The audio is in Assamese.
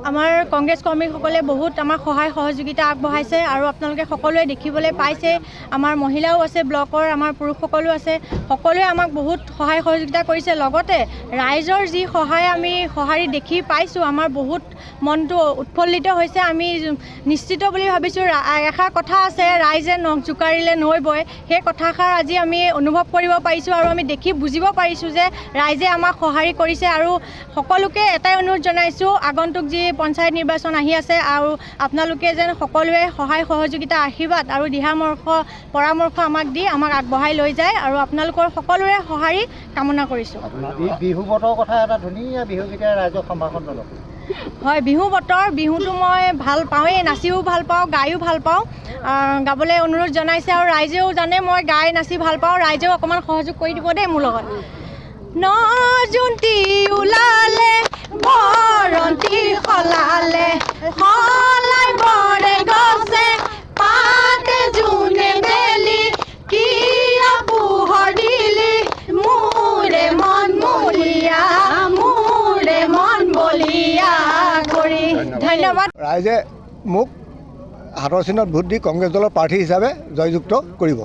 আমাৰ কংগ্ৰেছ কৰ্মীসকলে বহুত আমাৰ সহায় সহযোগিতা আগবঢ়াইছে আৰু আপোনালোকে সকলোৱে দেখিবলৈ পাইছে। আমাৰ মহিলাও আছে, ব্লকৰ আমাৰ পুৰুষসকলো আছে, সকলোৱে আমাক বহুত সহায় সহযোগিতা কৰিছে। লগতে ৰাইজৰ যি সঁহাৰি দেখি পাইছোঁ, আমাৰ বহুত মনটো উৎফুল্লিত হৈছে। আমি নিশ্চিত বুলি ভাবিছোঁ। এষাৰ কথা আছে, ৰাইজে নখ জোকাৰিলে নৈ বয়। সেই কথাষাৰ আজি আমি অনুভৱ কৰিব পাৰিছোঁ আৰু আমি দেখি বুজিব পাৰিছোঁ যে ৰাইজে আমাক সঁহাৰি কৰিছে। আৰু সকলোকে এটাই অনুৰোধ জনাইছোঁ, আগন্তুক যি পঞ্চায়ত নিৰ্বাচন আহি আছে আৰু আপোনালোকে যেন সকলোৱে সহায় সহযোগিতা, আশীৰ্বাদ আৰু পৰামৰ্শ আমাক দি আমাক আগবঢ়াই লৈ যায় আৰু আপোনালোকৰ সকলোৰে সঁহাৰি কামনা কৰিছোঁ। বিহু বতৰৰ কথা এটা ধুনীয়া বিহুগীতেৰে ৰাইজক সম্ভাষণ জনাব। হয়, বিহু বতৰ, বিহুটো মই ভাল পাওঁৱেই, নাচিও ভাল পাওঁ, গায়ো ভাল পাওঁ। গাবলৈ অনুৰোধ জনাইছে আৰু ৰাইজেও জানে মই গাই নাচি ভাল পাওঁ। ৰাইজেও অকণমান সহযোগ কৰি দিব দেই মোৰ লগত। নজুন্তি ওলালে বৰন্তি সলালে, সলাই বৰে গছে পাতে জোনে মেলি, কিয় পোহৰ দিলি মোৰে মন মলিয়া, মোৰে মন বলিয়া কৰি। ধন্যবাদ। ৰাইজে মোক হাতৰ চিহ্নত ভোট দি কংগ্ৰেছ দলৰ প্ৰাৰ্থী হিচাপে জয়যুক্ত কৰিব।